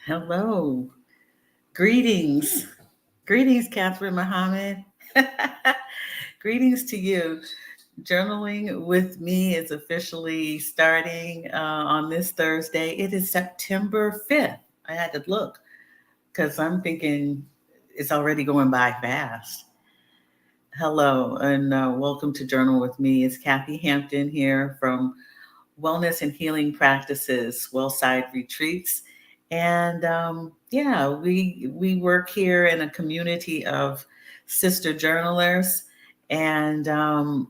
Hello. Greetings. Greetings, Catherine Muhammad. Greetings to you. Journaling with me is officially starting on this Thursday. It is September 5th. I had to look because I'm thinking it's already going by fast. Hello, and welcome to Journal with Me. It's Kathy Hampton here from Wellness and Healing Practices, Wellside Retreats. And yeah, we work here in a community of sister journalers, and I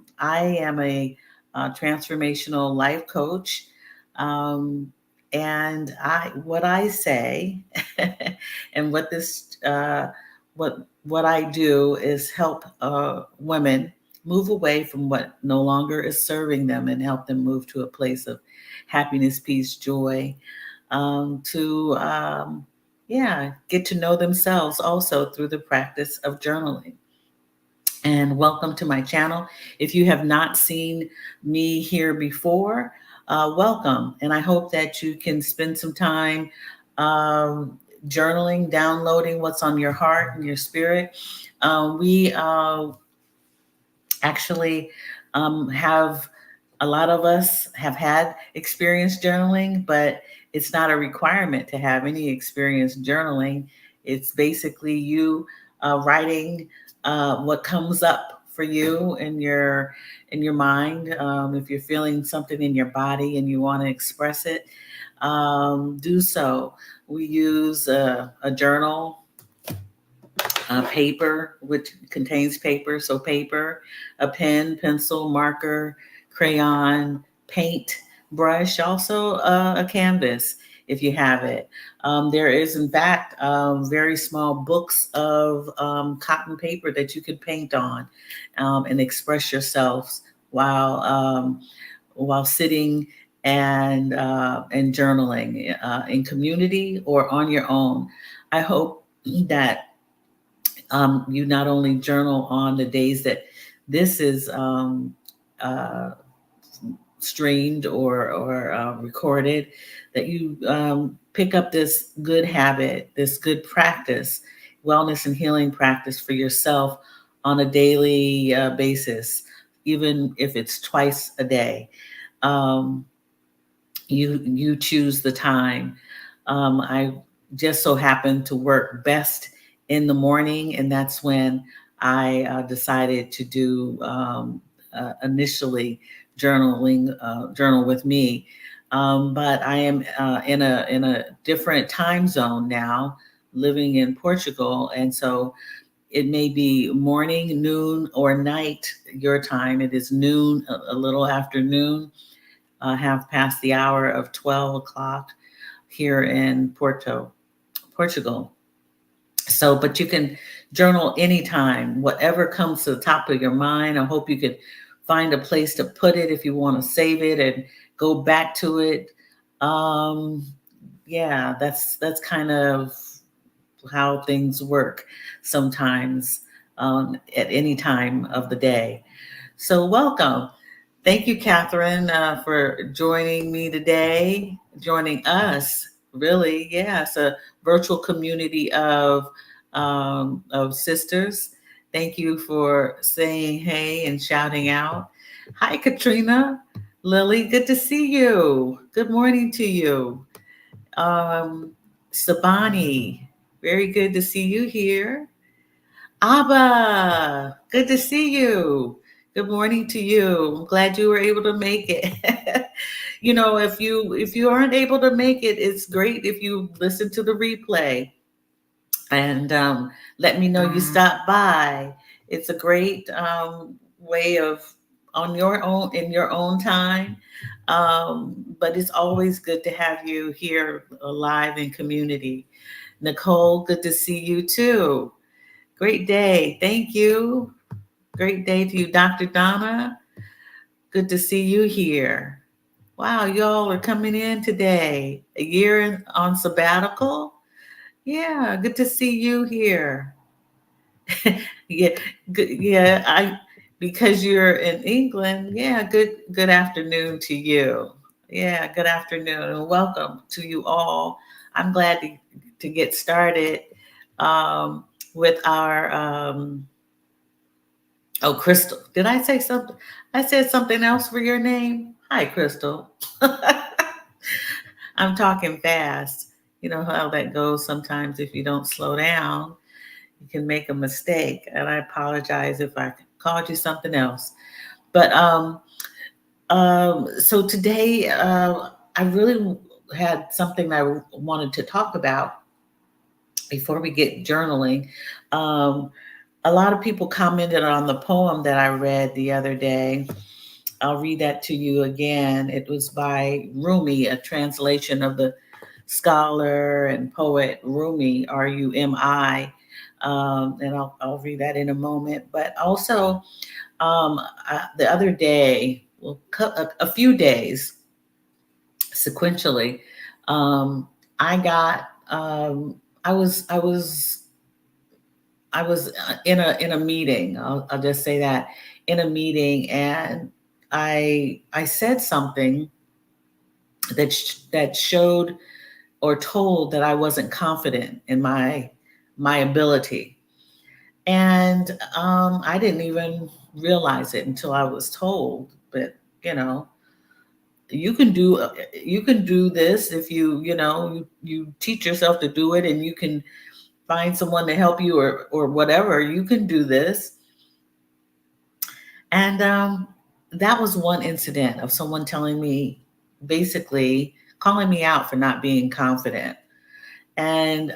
am a transformational life coach. Um, and I, what I say, and what I do is help women move away from what no longer is serving them and help them move to a place of happiness, peace, joy, to yeah, get to know themselves also through the practice of journaling. And welcome to my channel. If you have not seen me here before, welcome. And I hope that you can spend some time um, journaling, downloading what's on your heart and your spirit. We actually have a lot of us have had experience journaling, but it's not a requirement to have any experience journaling. It's basically you writing what comes up for you in your mind. If you're feeling something in your body and you want to express it, do so. We use a journal, paper, which contains paper. So, paper, a pen, pencil, marker, crayon, paint, brush, also a canvas if you have it. There is, in fact, very small books of cotton paper that you could paint on and express yourselves while sitting and journaling in community or on your own. I hope that you not only journal on the days that this is uh, streamed or recorded, that you pick up this good habit, this good practice, wellness and healing practice for yourself on a daily basis, even if it's twice a day. Um, you choose the time. I just so happen to work best in the morning, and that's when I decided to do initially journal with me. But I am in a different time zone now, living in Portugal, and so it may be morning, noon, or night your time. It is noon, a little after noon, half past the hour of 12 o'clock here in Portugal. So, but you can journal anytime, whatever comes to the top of your mind. I hope you could find a place to put it if you want to save it and go back to it. Um, yeah, that's kind of how things work sometimes at any time of the day. So, welcome. Thank you, Catherine, for joining me today, joining us. Really, yeah, it's a virtual community of sisters. Thank you for saying hey and shouting out. Hi, Katrina, Lily, good to see you. Good morning to you. Um, Sabani, very good to see you here. Abba, good to see you. Good morning to you. I'm glad you were able to make it. If you aren't able to make it, it's great if you listen to the replay and let me know you stopped by. It's a great way of on your own in your own time. But it's always good to have you here live in community. Nicole, good to see you too. Great day. Thank you. Great day to you, Dr. Donna. Good to see you here. Wow, y'all are coming in today. A year on sabbatical. Yeah, good to see you here. Yeah, good. Yeah, I because you're in England. Yeah, good afternoon to you. Yeah, good afternoon and welcome to you all. I'm glad to get started um, with our. Oh, Crystal. Did I say something? I said something else for your name? Hi, Crystal. I'm talking fast. You know how that goes sometimes if you don't slow down, you can make a mistake. And I apologize if I called you something else. But so today, I really had something I wanted to talk about before we get journaling. Um, a lot of people commented on the poem that I read the other day. I'll read that to you again. It was by Rumi, a translation of the scholar and poet Rumi, Rumi. And I'll read that in a moment. But also, the other day, well, a few days sequentially, um, I got I was I was I was in a meeting. I'll just say that in a meeting, and I said something that showed or told that I wasn't confident in my ability, and I didn't even realize it until I was told. But you know, you can do this if you teach yourself to do it, and you can find someone to help you or whatever. You can do this. And that was one incident of someone telling me, basically calling me out for not being confident. And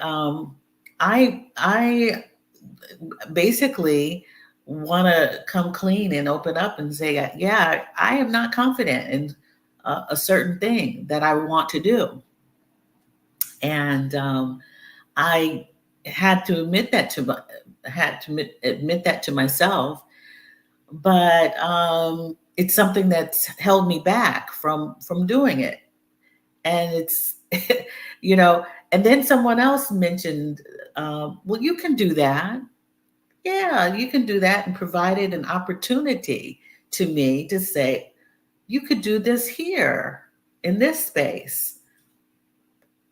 I basically want to come clean and open up and say, yeah, I am not confident in a certain thing that I want to do. And I had to admit that to my, had to admit that to myself, but it's something that's held me back from doing it. And it's you know, and then someone else mentioned, well, you can do that. Yeah, you can do that, and provided an opportunity to me to say, you could do this here in this space.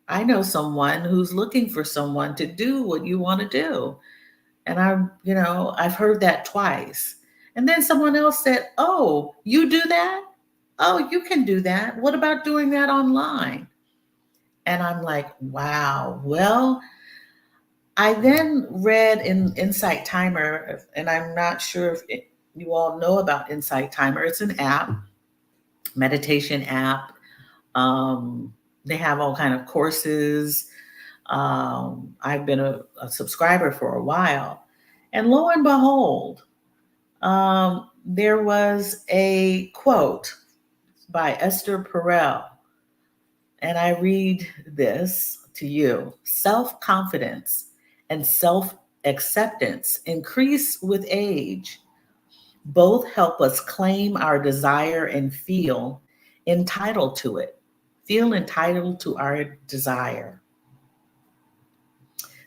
I know someone who's looking for someone to do what you want to do. And I've heard that twice. And then someone else said, oh, you do that? Oh, you can do that. What about doing that online? And I'm like, wow. Well, I then read in Insight Timer, and I'm not sure if you all know about Insight Timer. It's an app, meditation app. Um, they have all kind of courses. I've been a subscriber for a while, and lo and behold, there was a quote by Esther Perel, and I read this to you. Self confidence and self acceptance increase with age. Both help us claim our desire and feel entitled to it. Feel entitled to our desire.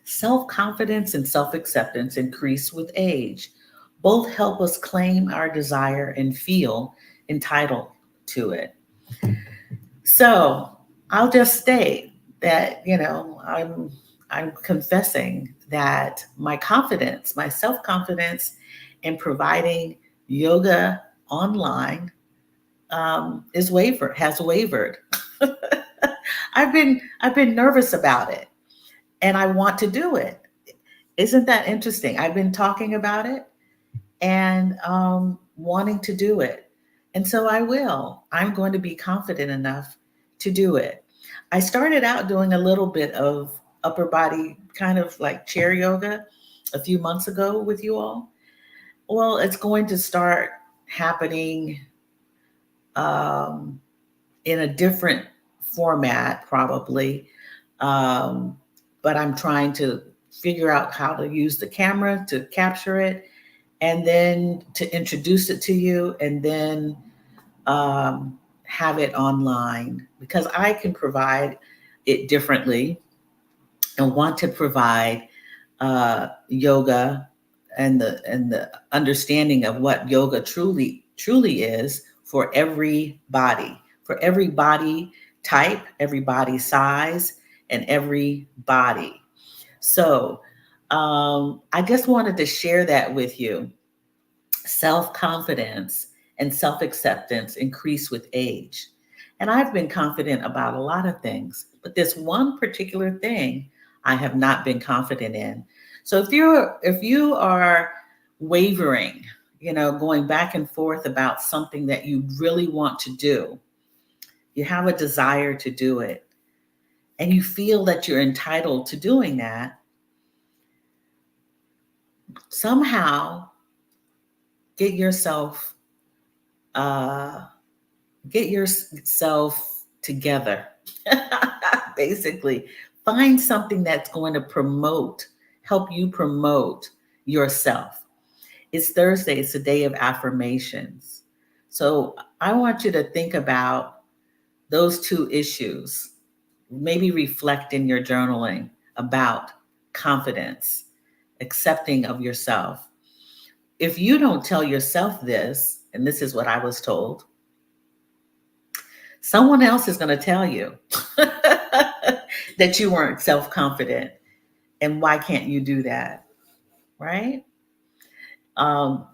Self confidence and self acceptance increase with age. Both help us claim our desire and feel entitled to it. So I'll just state that, I'm confessing that my confidence, my self confidence in providing yoga online has wavered. I've been nervous about it, and I want to do it. Isn't that interesting? I've been talking about it and wanting to do it. And so I will. I'm going to be confident enough to do it. I started out doing a little bit of upper body, kind of like chair yoga, a few months ago with you all. Well, it's going to start happening um, in a different format, probably. Um, but I'm trying to figure out how to use the camera to capture it, and then to introduce it to you, and then have it online, because I can provide it differently and want to provide yoga and the understanding of what yoga truly is for every body, for every body type, every body size, and every body. So I just wanted to share that with you. Self confidence and self acceptance increase with age. And I've been confident about a lot of things, but this one particular thing I have not been confident in. So if you are wavering, going back and forth about something that you really want to do, you have a desire to do it, and you feel that you're entitled to doing that, somehow get yourself uh, get yourself together. Basically, find something that's going to help you promote yourself. It's Thursday, it's a day of affirmations. So I want you to think about those two issues. Maybe reflect in your journaling about confidence, accepting of yourself. If you don't tell yourself this, and this is what I was told, someone else is going to tell you that you weren't self confident. And why can't you do that? Right? Um,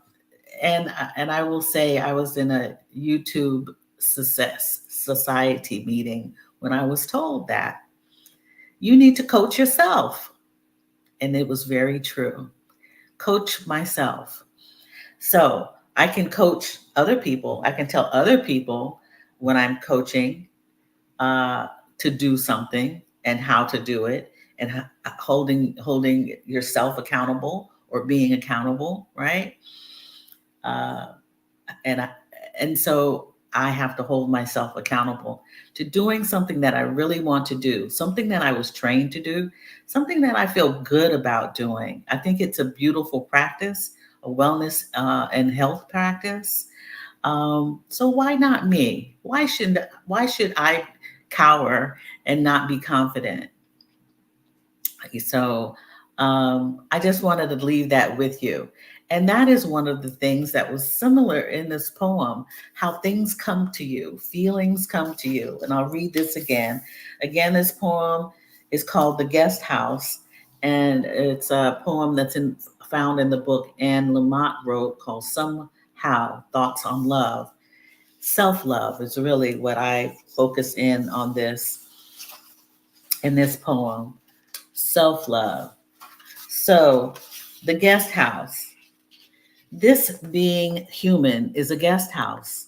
and I will say, I was in a YouTube Success Society meeting when I was told that you need to coach yourself. And it was very true. Coach myself. So I can coach other people. I can tell other people when I'm coaching uh, to do something and how to do it, and holding yourself accountable or being accountable, right? Uh, and I, and so I have to hold myself accountable to doing something that I really want to do, something that I was trained to do, something that I feel good about doing. I think it's a beautiful practice, a wellness and health practice. So why not me? Why should I cower and not be confident? So I just wanted to leave that with you. And that is one of the things that was similar in this poem, how things come to you, feelings come to you. And I'll read this again. Again, this poem is called The Guest House. And it's a poem found in the book Anne Lamott wrote called Somehow Thoughts on Love. Self love is really what I focus in this in this poem. Self love. So, the guest house. This being human is a guest house.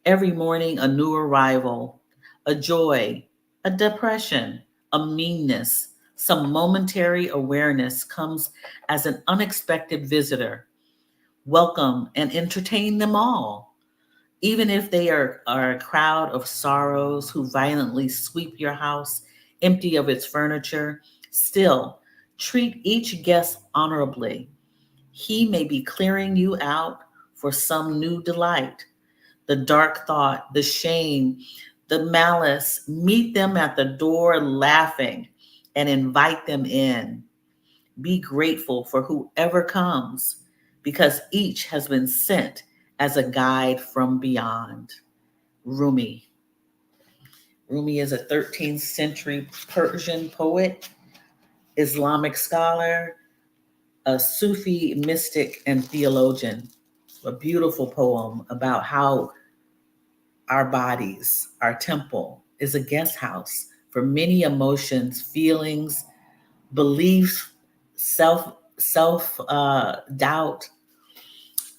Every morning, a new arrival, a joy, a depression, a meanness, some momentary awareness comes as an unexpected visitor. Welcome and entertain them all. Even if they are a crowd of sorrows who violently sweep your house empty of its furniture, still treat each guest honorably. He may be clearing you out for some new delight. The dark thought, the shame, the malice, meet them at the door laughing and invite them in. Be grateful for whoever comes because each has been sent as a guide from beyond. Rumi. Rumi is a 13th century Persian poet, Islamic scholar, a Sufi mystic, and theologian. A beautiful poem about how our bodies, our temple, is a guest house for many emotions, feelings, beliefs, self doubt.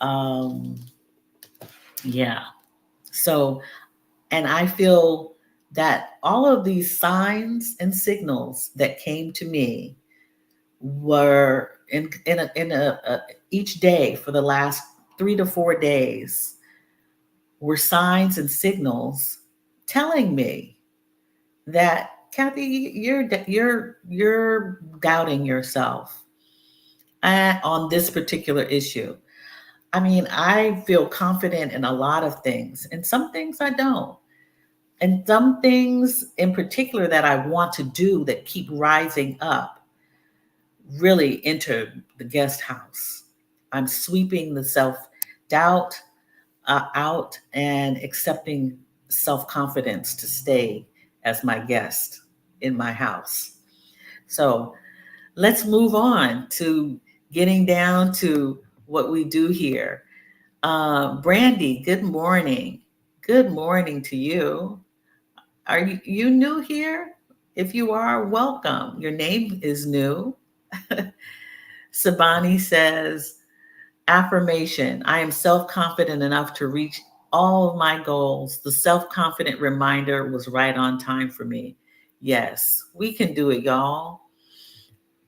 Um, yeah. So, and I feel that all of these signs and signals that came to me were in each day for the last 3 to 4 days were signs and signals telling me that Kathy, you're doubting yourself on this particular issue. I mean, I feel confident in a lot of things, and some things I don't. And some things in particular that I want to do that keep rising up really enter the guest house. I'm sweeping the self doubt out and accepting self-confidence to stay as my guest in my house. So let's move on to getting down to what we do here. Brandy, good morning. Good morning to you. Are you new here? If you are, welcome. Your name is new. Sabani says, affirmation: I am self confident enough to reach all of my goals. The self confident reminder was right on time for me. Yes, we can do it, y'all.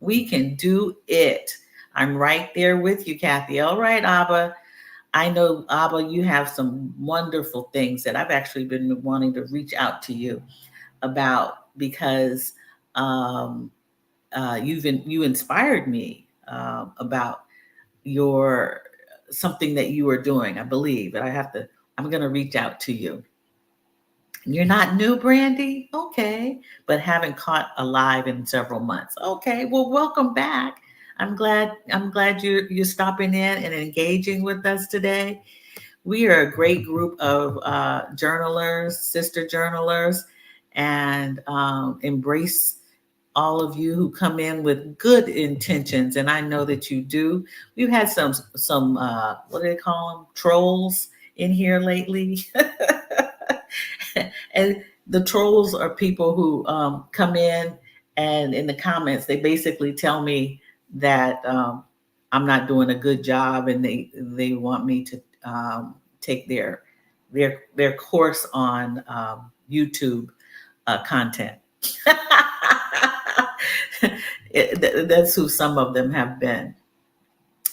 We can do it. I'm right there with you, Kathy. All right, Abba. I know, Abba, you have some wonderful things that I've actually been wanting to reach out to you about because um, you inspired me about your something that you are doing. I believe, but I'm going to reach out to you. You're not new, Brandy, okay, but haven't caught alive in several months. Okay, well, welcome back. I'm glad you're stopping in and engaging with us today. We are a great group of journalers, sister journalers, and embrace all of you who come in with good intentions, and I know that you do. We've had some what do they call them, trolls in here lately. And the trolls are people who come in, and in the comments they basically tell me that I'm not doing a good job, and they want me to take their course on YouTube content. That's who some of them have been.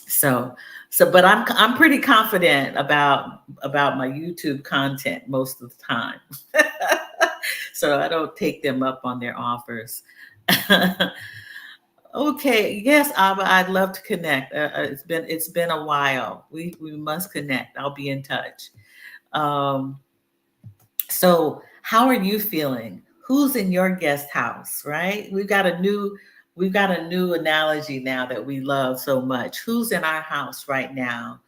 So, but I'm pretty confident about my YouTube content most of the time. So I don't take them up on their offers. Okay, yes, Abba, I'd love to connect. It's been a while. We must connect. I'll be in touch. Um, So, how are you feeling? Who's in your guest house, right? We've got a new analogy now that we love so much. Who's in our house right now?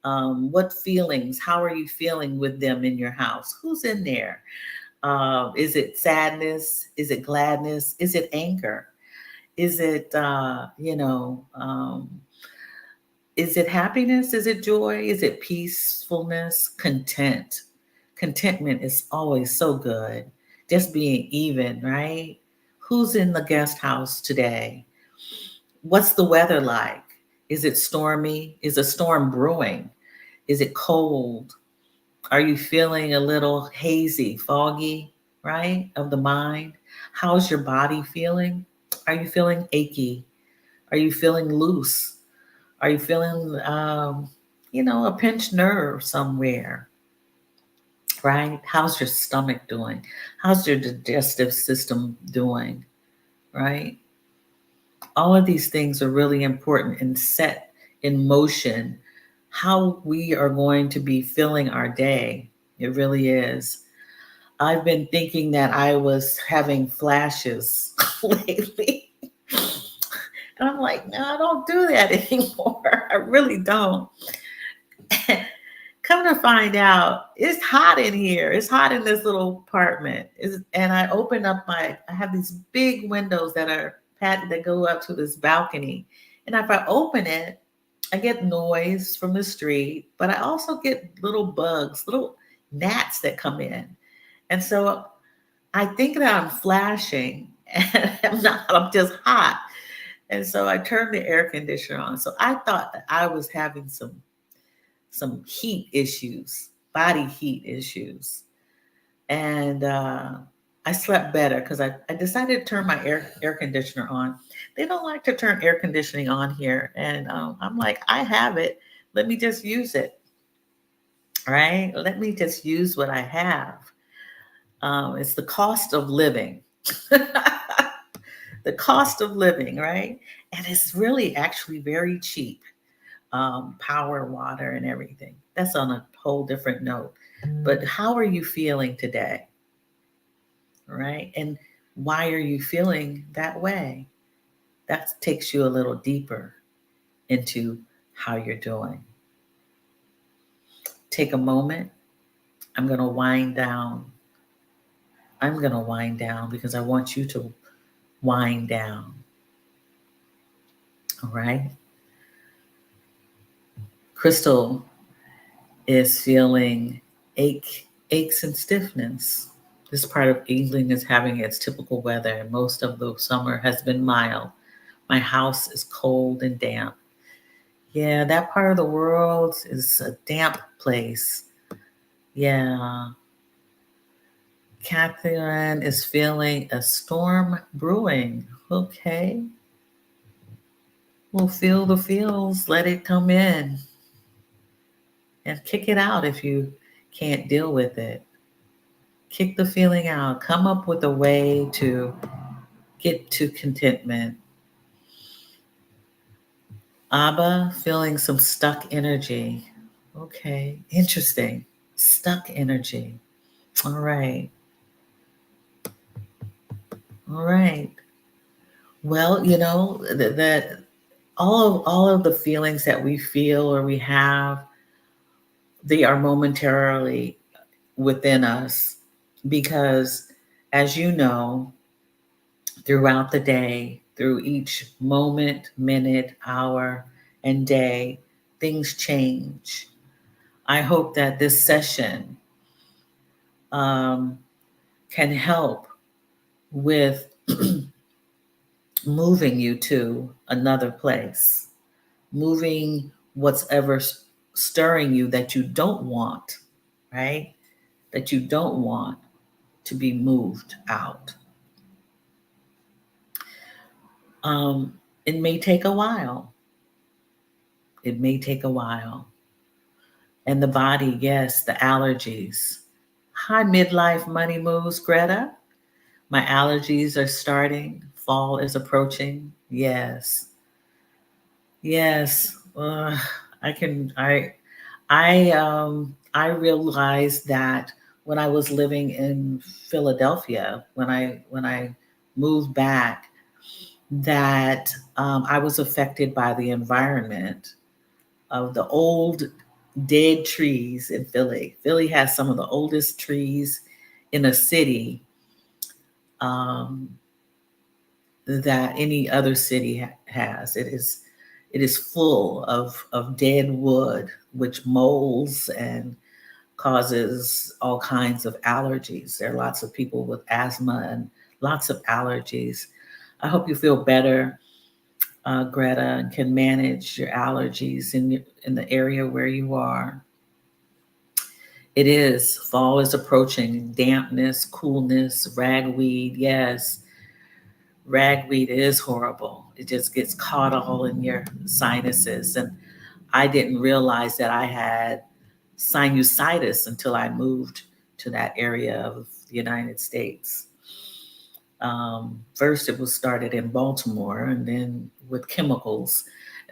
What feelings? How are you feeling with them in your house? Who's in there? Is it sadness? Is it gladness? Is it anger? Is it is it happiness? Is it joy? Is it peacefulness? Content? Contentment is always so good. Just being even, right? Who's in the guest house today? What's the weather like? Is it stormy? Is a storm brewing? Is it cold? Are you feeling a little hazy, foggy, right? Of the mind? How's your body feeling? Are you feeling achy? Are you feeling loose? Are you feeling, a pinched nerve somewhere, right? How's your stomach doing? How's your digestive system doing, right? All of these things are really important and set in motion how we are going to be filling our day. It really is. I've been thinking that I was having flashes lately. And I'm like, no, I don't do that anymore. I really don't. Come to find out, it's hot in here. It's hot in this little apartment. And I open up I have these big windows that go up to this balcony. And if I open it, I get noise from the street, but I also get little bugs, little gnats that come in. And so I think that I'm flashing and I'm not, I'm just hot. And so I turned the air conditioner on. So I thought that I was having some heat issues, body heat issues. And I slept better because I decided to turn my air conditioner on. They don't like to turn air conditioning on here. And I'm like, I have it. Let me just use it, right? Let me just use what I have. It's the cost of living. The cost of living, right? And it's really actually very cheap. Power, water, and everything. That's on a whole different note. But how are you feeling today? Right? And why are you feeling that way? That takes you a little deeper into how you're doing. Take a moment I'm going to wind down. I'm going to wind down because I want you to wind down. All right. Crystal is feeling aches and stiffness. This part of England is having its typical weather, and most of the summer has been mild. My house is cold and damp. Yeah, that part of the world is a damp place. Yeah. Catherine is feeling a storm brewing. Okay. We'll feel the feels, let it come in, and kick it out if you can't deal with it. Kick the feeling out. Come up with a way to get to contentment. Abba, feeling some stuck energy. Okay, interesting. Stuck energy. All right. All right. Well, that all of the feelings that we feel or we have, they are momentarily within us because, as you know, throughout the day, through each moment, minute, hour, and day, things change. I hope that this session um, can help with moving you to another place, moving what's ever stirring you that you don't want, right? That you don't want to be moved out. It may take a while. It may take a while. And the body, yes, the allergies. Hi, midlife money moves, Greta. My allergies are starting. Fall is approaching. Yes. Yes. I can I realized that when I was living in Philadelphia, when I moved back, that I was affected by the environment of the old dead trees in Philly. Philly has some of the oldest trees in a city um, that any other city has. It is full of dead wood, which molds and causes all kinds of allergies. There are lots of people with asthma and lots of allergies. I hope you feel better, Greta, and can manage your allergies in the area where you are. It is. Fall is approaching. Dampness, coolness, ragweed. Yes, ragweed is horrible. It just gets caught all in your sinuses. And I didn't realize that I had sinusitis until I moved to that area of the United States. First, it was started in Baltimore, and then with chemicals,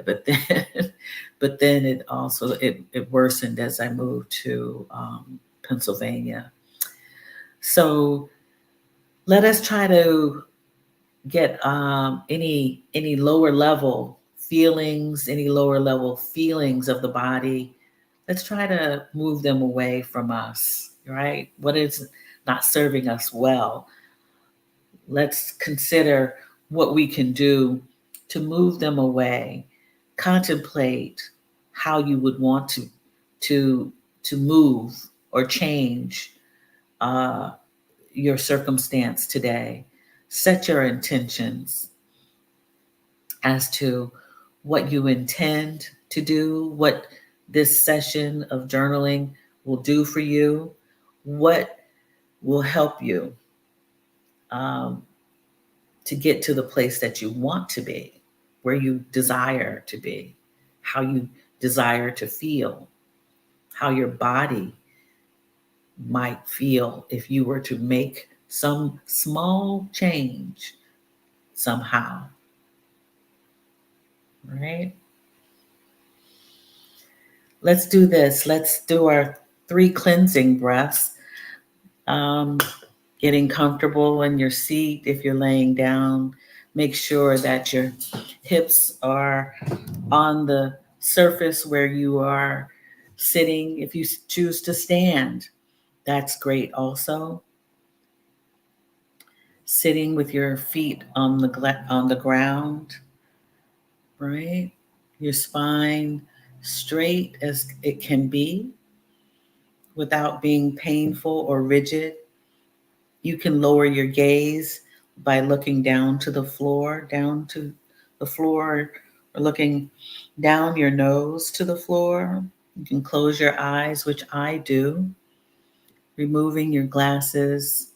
but then, but then it worsened as I moved to Pennsylvania. So let us try to get any lower level feelings of the body. Let's try to move them away from us, right? What is not serving us well? Let's consider what we can do to move them away. Contemplate how you would want to to move or change uh, your circumstance today. Set your intentions as to what you intend to do, what this session of journaling will do for you, what will help you um, to get to the place that you want to be, where you desire to be, how you desire to feel, how your body might feel if you were to make some small change somehow, right? Let's do this. Let's do our 3 cleansing breaths. Um, Getting comfortable in your seat if you're laying down. Make sure that your hips are on the surface where you are sitting. If you choose to stand, That's great also. Sitting with your feet on the ground, right? Your spine straight as it can be without being painful or rigid. You can lower your gaze by looking down to the floor, or looking down your nose to the floor. You can close your eyes, which I do, removing your glasses,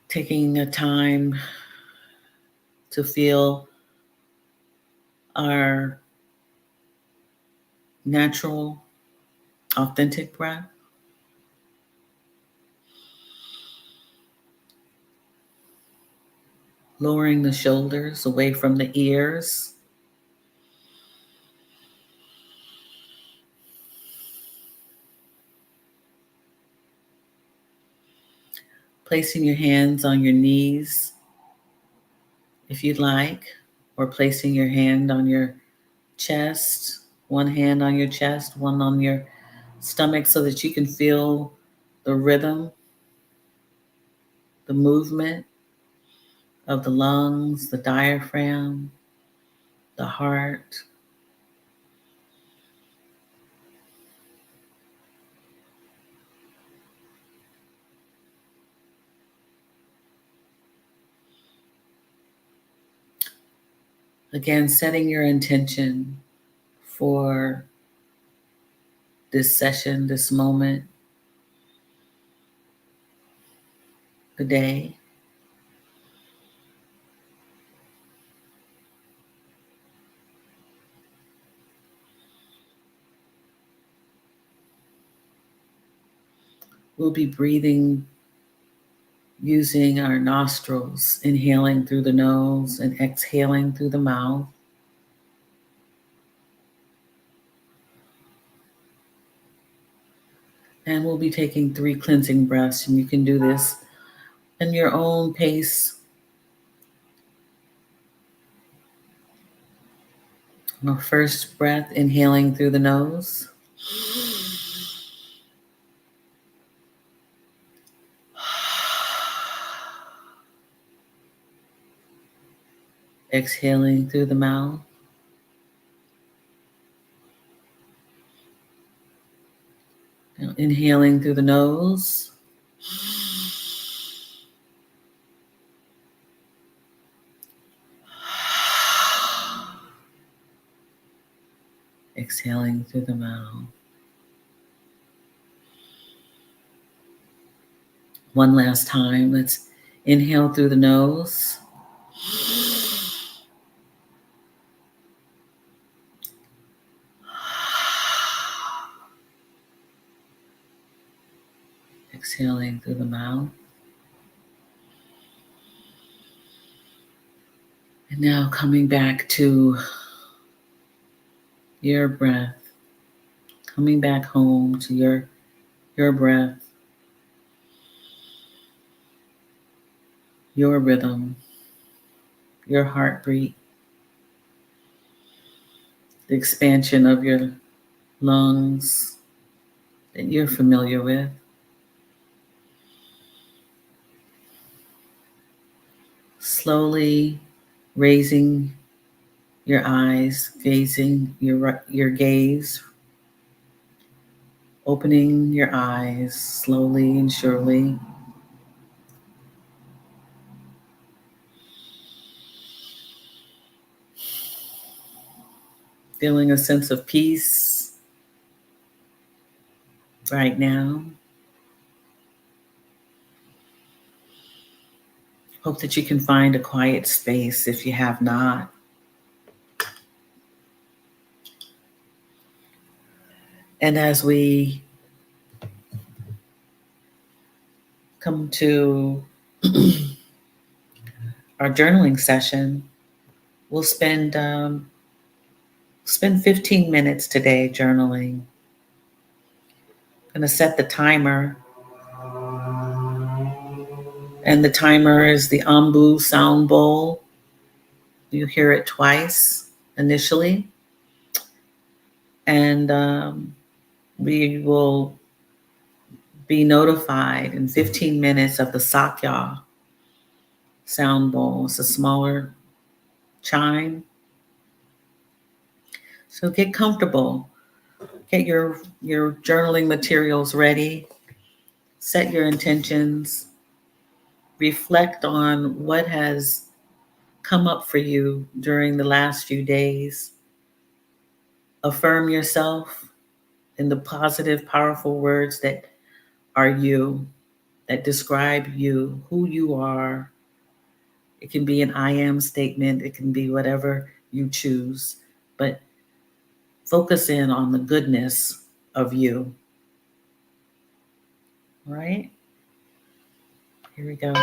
taking a time to feel our natural, authentic breath. Lowering the shoulders away from the ears. Placing your hands on your knees if you'd like, or placing your hand on your chest, one hand on your chest, one on your stomach, so that you can feel the rhythm, the movement of the lungs, the diaphragm, the heart. Again, setting your intention for this session, this moment, the day. We'll be breathing using our nostrils, inhaling through the nose and exhaling through the mouth. And we'll be taking 3 cleansing breaths, and you can do this in your own pace. Our first breath, inhaling through the nose. Exhaling through the mouth. Now, inhaling through the nose. Exhaling through the mouth. One last time. Let's inhale through the nose. Exhaling through the mouth. And now coming back to your breath. Coming back home to your breath, your rhythm, your heartbeat, the expansion of your lungs that you're familiar with. Slowly raising your eyes, gazing your gaze, opening your eyes slowly and surely. Feeling a sense of peace right now. Hope that you can find a quiet space if you have not. And as we come to our journaling session, we'll spend 15 minutes today journaling. I'm going to set the timer, and the timer is the Ambu sound bowl. You hear it twice initially, And we will be notified in 15 minutes of the sakya sound bowl. It's a smaller chime. So get comfortable. Get your journaling materials ready. Set your intentions. Reflect on what has come up for you during the last few days. Affirm yourself in the positive, powerful words that are you, that describe you, who you are. It can be an I am statement, it can be whatever you choose, but focus in on the goodness of you. All right? Here we go.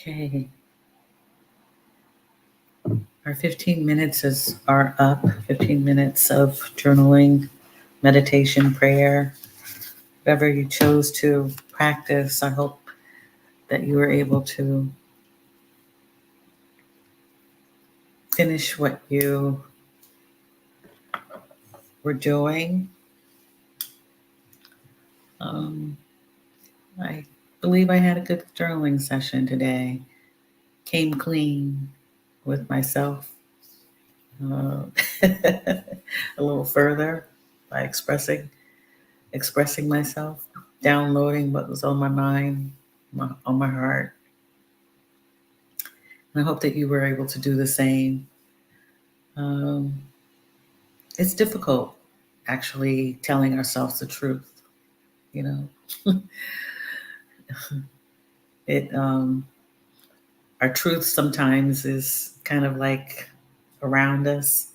Okay. Our 15 minutes are up. 15 minutes of journaling, meditation, prayer, whatever you chose to practice. I hope that you were able to finish what you were doing. Um, I believe I had a good journaling session today. Came clean with myself uh, a little further by expressing myself, downloading what was on my mind, on my heart. And I hope that you were able to do the same. Um, it's difficult actually telling ourselves the truth, you know. It our truth sometimes is kind of like around us,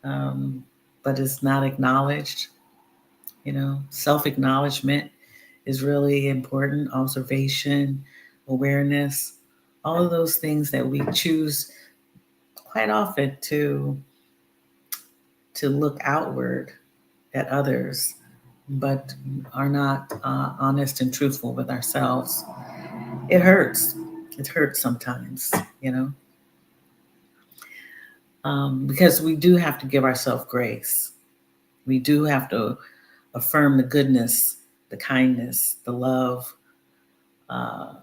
um, but it's not acknowledged. You know, self acknowledgement is really important. Observation, awareness, all of those things that we choose quite often to look outward at others, but are not honest and truthful with ourselves. It hurts. It hurts sometimes, you know, because we do have to give ourselves grace. We do have to affirm the goodness, the kindness, the love uh,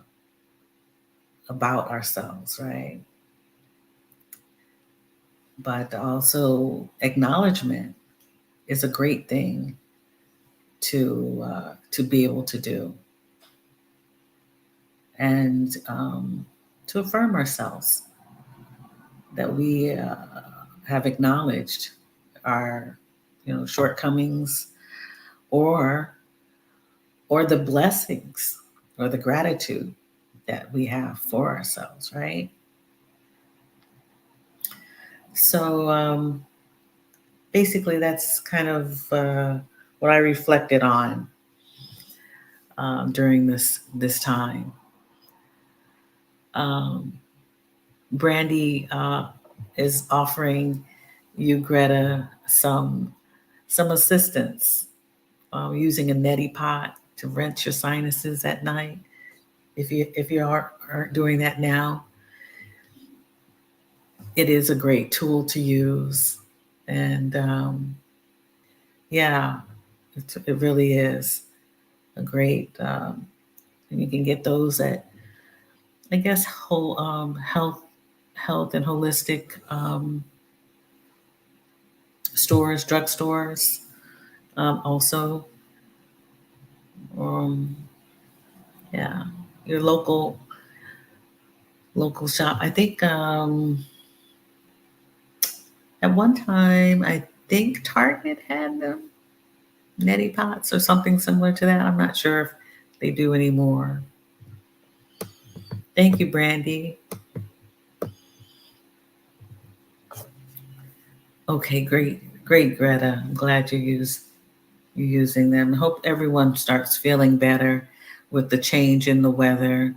about ourselves, right? But also acknowledgement is a great thing to be able to do, and to affirm ourselves that we have acknowledged our, you know, shortcomings, or the blessings or the gratitude that we have for ourselves, right? So basically, that's kind of what I reflected on during this time. Um, Brandy, is offering you, Greta, some assistance using a neti pot to rinse your sinuses at night. If you aren't doing that now, it is a great tool to use. And yeah, it really is a great. And you can get those at, I guess, whole health and holistic stores, drugstores. Also, um, yeah, your local shop. I think at one time, I think Target had them, neti pots or something similar to that. I'm not sure if they do anymore. Thank you, Brandy. Okay, great, Greta. I'm glad you're using them. I hope everyone starts feeling better with the change in the weather.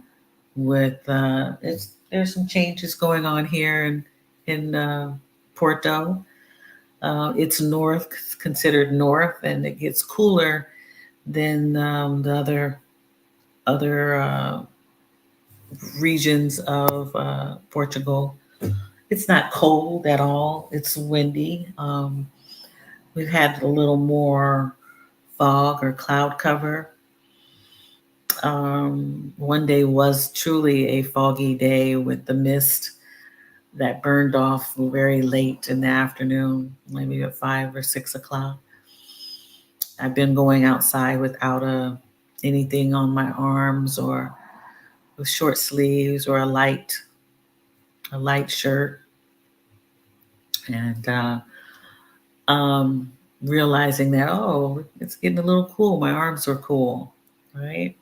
With there's some changes going on here in Porto. It's north, considered north, and it gets cooler than the other regions of Portugal. It's not cold at all. It's windy. We've had a little more fog or cloud cover. One day was truly a foggy day with the mist that burned off very late in the afternoon, maybe at 5 or 6 o'clock. I've been going outside without anything on my arms or with short sleeves or a light shirt, and um, realizing that, oh, it's getting a little cool. My arms are cool, right?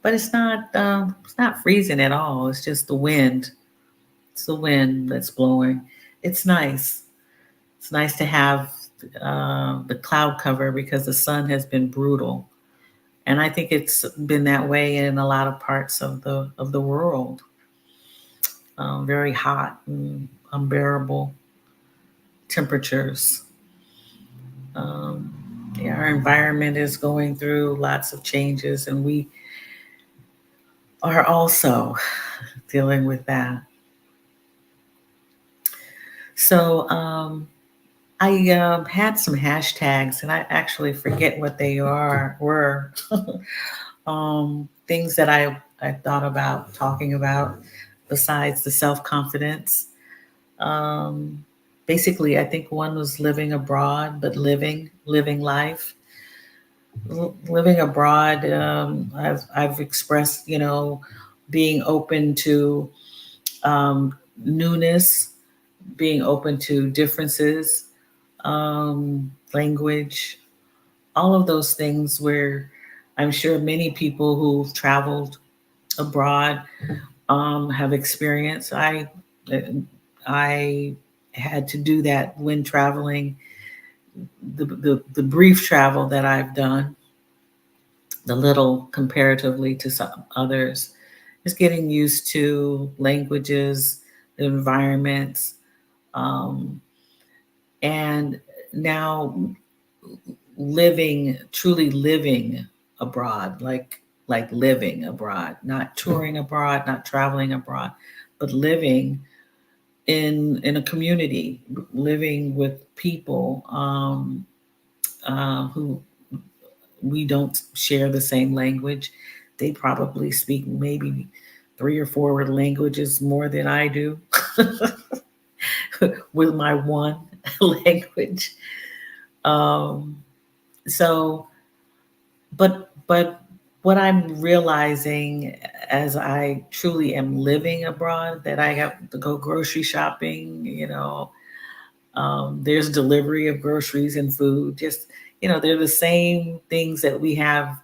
But it's not freezing at all. It's just the wind. It's the wind that's blowing. It's nice. It's nice to have the cloud cover because the sun has been brutal, and I think it's been that way in a lot of parts of the world. Very hot and unbearable temperatures. Um, yeah, our environment is going through lots of changes, and we are also dealing with that. So I had some hashtags, and I actually forget what they are were. Things that I thought about talking about besides the self confidence. Um, Basically, I think one was living abroad, but living life. Living abroad, I've expressed, being open to newness, being open to differences, language, all of those things where I'm sure many people who've traveled abroad have experienced. I had to do that when traveling. The brief travel that I've done, the little comparatively to some others, is getting used to languages, the environments, um, and now truly living abroad, like living abroad, not touring abroad, not traveling abroad, but living in a community, living with people who we don't share the same language. They probably speak maybe 3 or 4 languages more than I do with my one language. Um, so, but what I'm realizing as I truly am living abroad, that I have to go grocery shopping, there's delivery of groceries and food. Just they're the same things that we have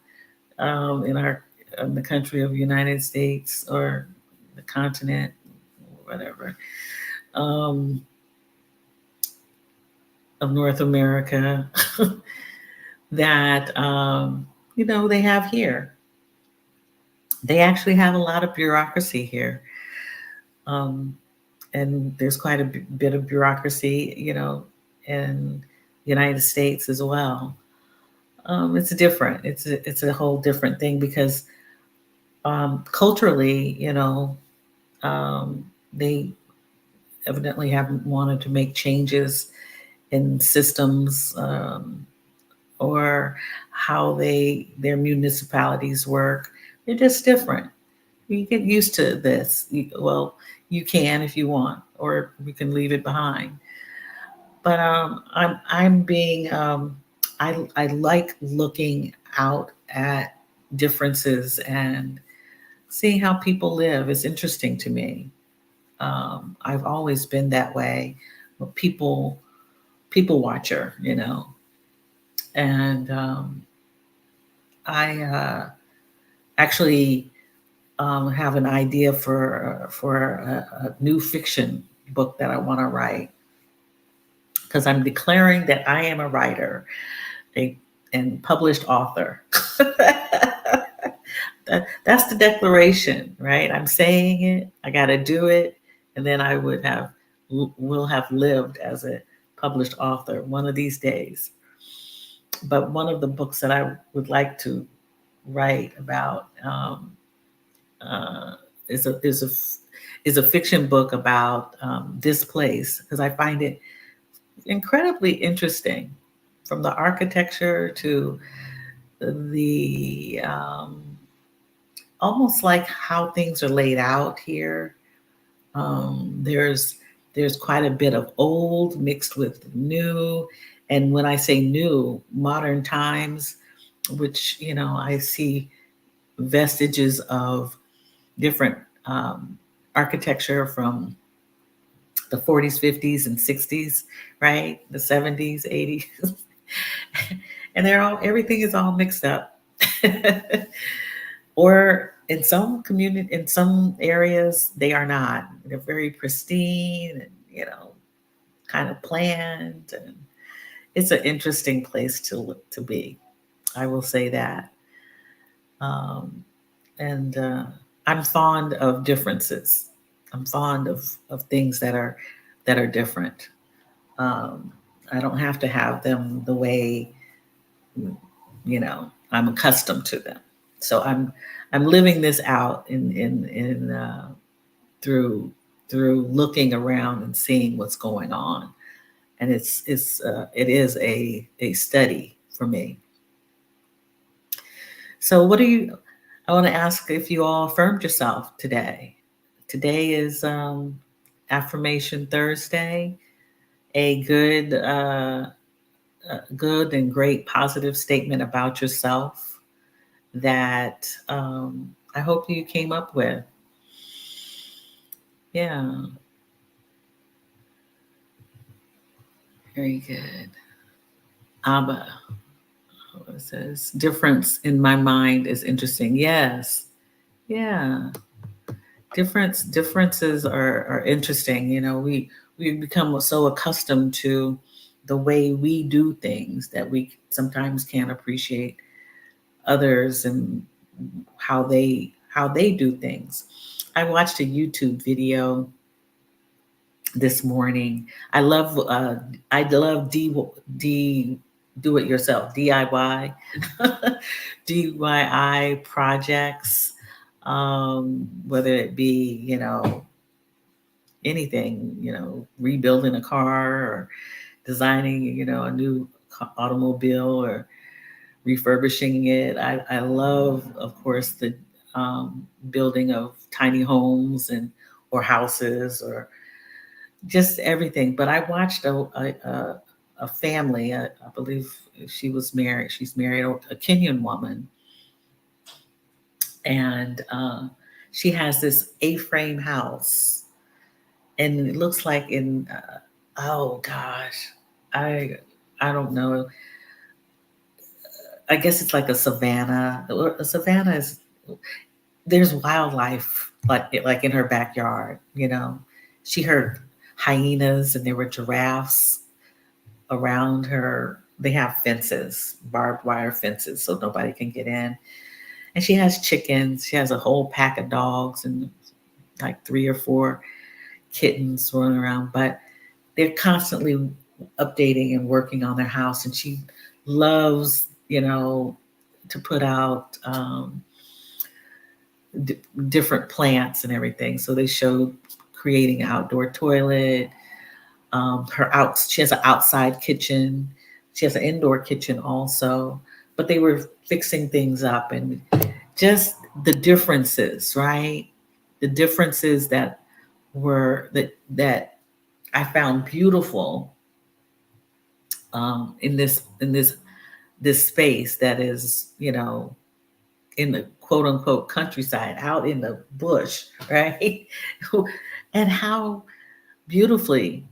in the country of United States or the continent, whatever, um, of North America that they have here. They actually have a lot of bureaucracy here, um, and there's quite a bit of bureaucracy, in the United States as well. It's different. It's a whole different thing because culturally, they evidently haven't wanted to make changes in systems, or how their municipalities work. They're just different. You get used to this. Well, you can if you want, or you can leave it behind. But I'm being I like looking out at differences and seeing how people live. Is interesting to me. I've always been that way, a people watcher, and I actually have an idea for a new fiction book that I want to write, because I'm declaring that I am a writer, a and published author. That's the declaration, right? I'm saying it. I got to do it, and then I will have lived as a published author one of these days. But one of the books that I would like to write about, uh, is a fiction book about this place, because I find it incredibly interesting, from the architecture to the almost like how things are laid out here. There's quite a bit of old mixed with new, and when I say new, modern times, which I see vestiges of different architecture from the 40s, 50s, and 60s, right? The 70s, 80s. And everything is all mixed up. Or in some areas, they are not. They're very pristine and, kind of planned. And it's an interesting place to be. I will say that. Um, and I'm fond of differences. I'm fond of things that are different. Um, I don't have to have them the way I'm accustomed to them. So I'm living this out in through looking around and seeing what's going on, and it is a study for me. So what do you? I want to ask if you all affirmed yourself today. Today is Affirmation Thursday, a good and great positive statement about yourself that I hope you came up with. Yeah, very good. Abba, it says difference in my mind is interesting. Yes, yeah. Differences are interesting. We become so accustomed to the way we do things that we sometimes can't appreciate others and how they do things. I watched a YouTube video this morning. I love D do it yourself, DIY DIY projects, whether it be anything, rebuilding a car or designing a new automobile or refurbishing it. I love, of course, the building of tiny homes and or houses or just everything. But I watched a family. I believe she was married. She's married a Kenyan woman, and she has this A-frame house, and it looks like in oh gosh, I I don't know. I guess it's like a savanna. A savanna is there's wildlife like in her backyard. She heard hyenas and there were giraffes around her. They have fences, barbed wire fences, so nobody can get in. And she has chickens. She has a whole pack of dogs and like 3 or 4 kittens running around, but they're constantly updating and working on their house. And she loves, to put out different plants and everything. So they showed creating an outdoor toilet. She has an outside kitchen. She has an indoor kitchen also. But they were fixing things up, and just the differences, right? The differences that I found beautiful in this space that is, in the quote unquote countryside, out in the bush, right? And how beautifully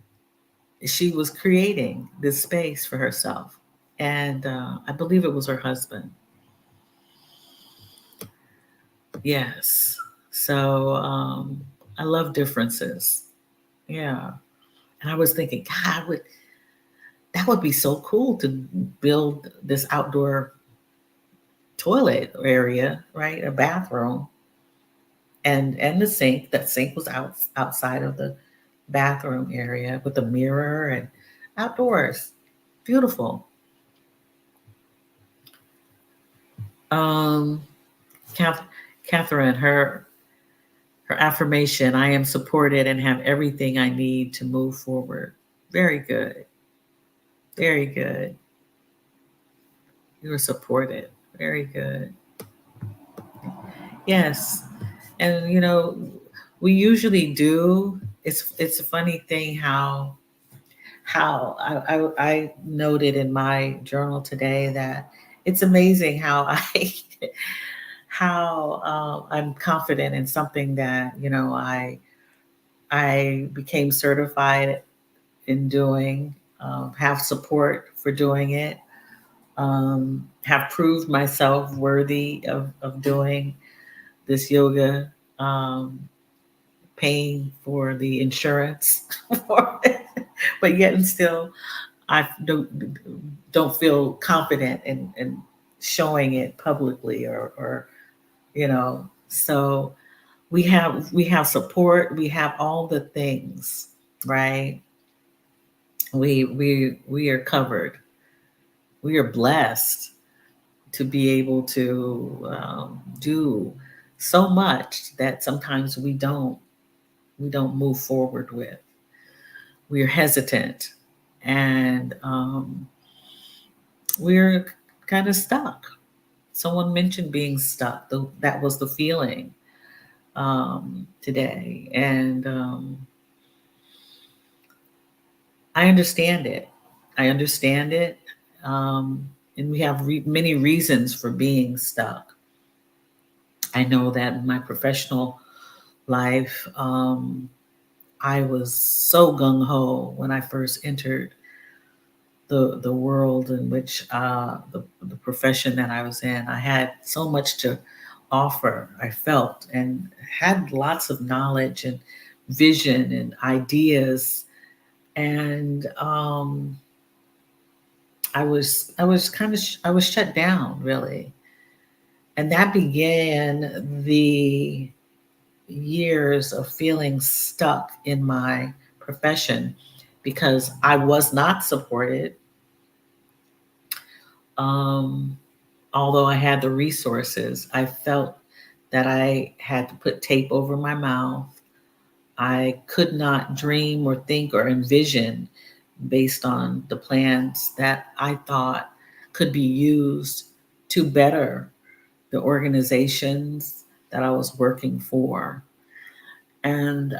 she was creating this space for herself. And I believe it was her husband. Yes. So I love differences. Yeah. And I was thinking, God, that would be so cool to build this outdoor toilet area, right? A bathroom and the sink. That sink was outside of the bathroom area with a mirror and outdoors. Beautiful. Um, Kath, Catherine, her affirmation: I am supported and have everything I need to move forward. Very good. Very good. You were supported. Very good. Yes. And we usually do. It's a funny thing how I noted in my journal today that it's amazing how I'm confident in something that I became certified in doing, have support for doing it, have proved myself worthy of doing this yoga, paying for the insurance for it, but yet and still I don't feel confident in showing it publicly or. So we have support, we have all the things, right? We are covered. We are blessed to be able to do so much that sometimes we don't move forward with. We're hesitant, and we're kind of stuck. Someone mentioned being stuck. That was the feeling today, and I understand it. I understand it, and we have many reasons for being stuck. I know that in my professional life, I was so gung ho when I first entered the world in which the profession that I was in. I had so much to offer. I felt and had lots of knowledge and vision and ideas, and I was shut down really, and that began the years of feeling stuck in my profession because I was not supported. Um, Although I had the resources, I felt that I had to put tape over my mouth. I could not dream or think or envision based on the plans that I thought could be used to better the organizations that I was working for. And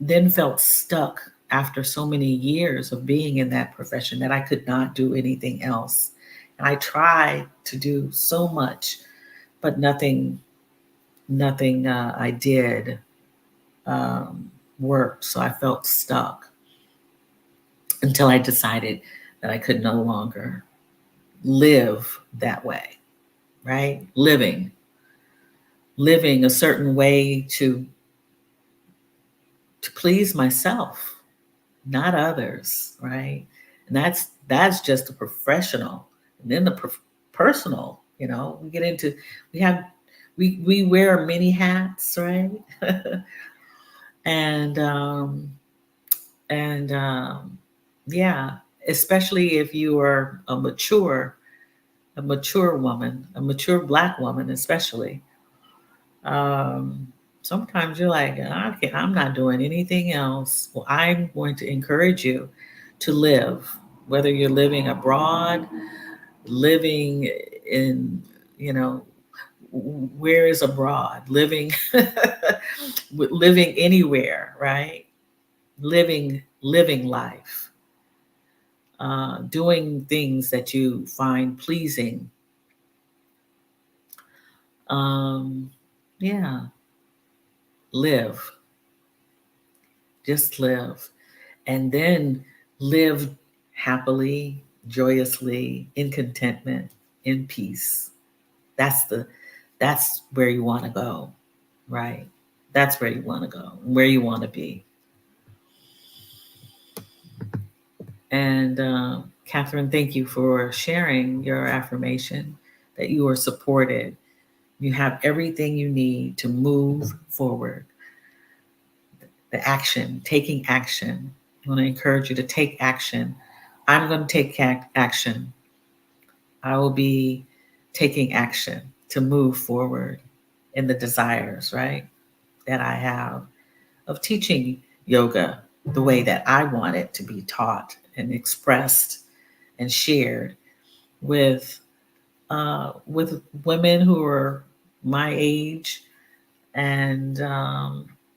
then felt stuck after so many years of being in that profession that I could not do anything else. And I tried to do so much, but nothing I did worked. So I felt stuck until I decided that I could no longer live that way, right? Living a certain way to please myself, not others, right? And that's just the professional. And then the personal, we get into we have we wear many hats, right? And and yeah, especially if you are a mature woman, a mature Black woman, especially. Um, Sometimes you're like, I'm not doing anything else. Well, I'm going to encourage you to live, whether you're living abroad, living in, you know, where is abroad, living, living anywhere, right? Living life, doing things that you find pleasing. Um, yeah, live, just live. And then live happily, joyously, in contentment, in peace. That's the that's where you want to go, right? That's where you want to go, where you want to be. And Catherine, thank you for sharing your affirmation that you are supported. You have everything you need to move forward. The action, taking action. I want to encourage you to take action. I'm going to take action. I will be taking action to move forward in the desires, right, that I have of teaching yoga the way that I want it to be taught and expressed and shared with women who are my age and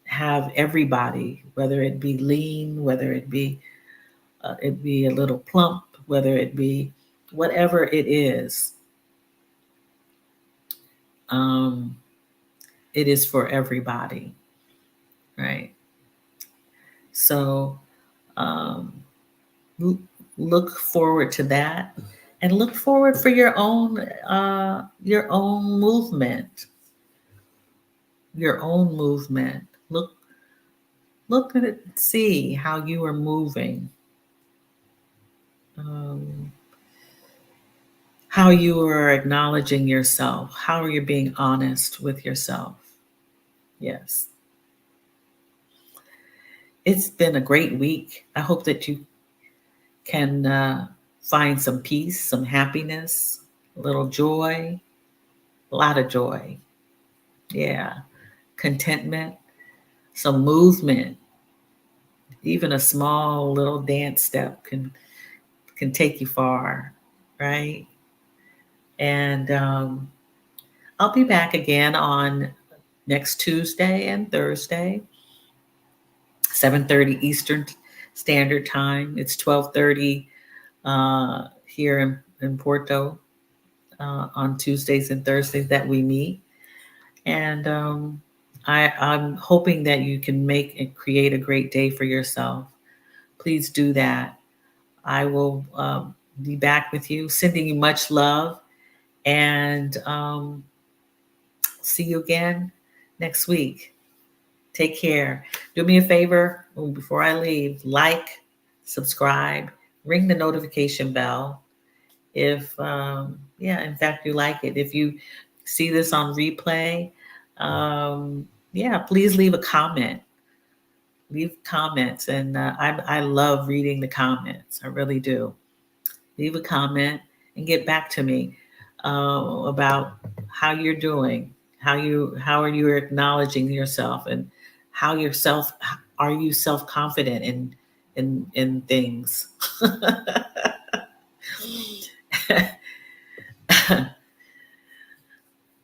have everybody, whether it be lean, whether it be a little plump, whether it be whatever it is. Um, it is for everybody, right? So um, look forward to that, and look forward for your own movement, your own movement. Look at it, see how you are moving, um, how you are acknowledging yourself, how are you being honest with yourself. Yes, it's been a great week. I hope that you can find some peace, some happiness, a little joy, a lot of joy. Yeah, contentment, some movement. Even a small little dance step can take you far, right? And I'll be back again on next Tuesday and Thursday, 7:30 Eastern Standard Time. It's 12:30 here in Porto on Tuesdays and Thursdays that we meet. And I'm hoping that you can make and create a great day for yourself. Please do that. I will be back with you, sending you much love, and see you again next week. Take care. Do me a favor before I leave, like, subscribe, ring the notification bell. If, yeah, in fact, you like it. If you see this on replay, yeah, please leave a comment. Leave comments. And I love reading the comments. I really do. Leave a comment and get back to me about how you're doing, how are you acknowledging yourself, and how yourself are you self confident in things.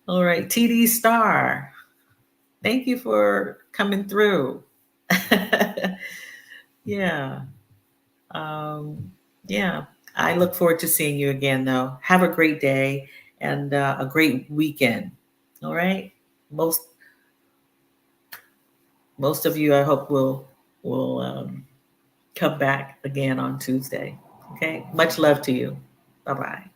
All right, TD Star, thank you for coming through. Yeah. Um, yeah, I look forward to seeing you again, though. Have a great day and a great weekend. All right. Most most of you, I hope, will come back again on Tuesday. Okay. Much love to you. Bye bye.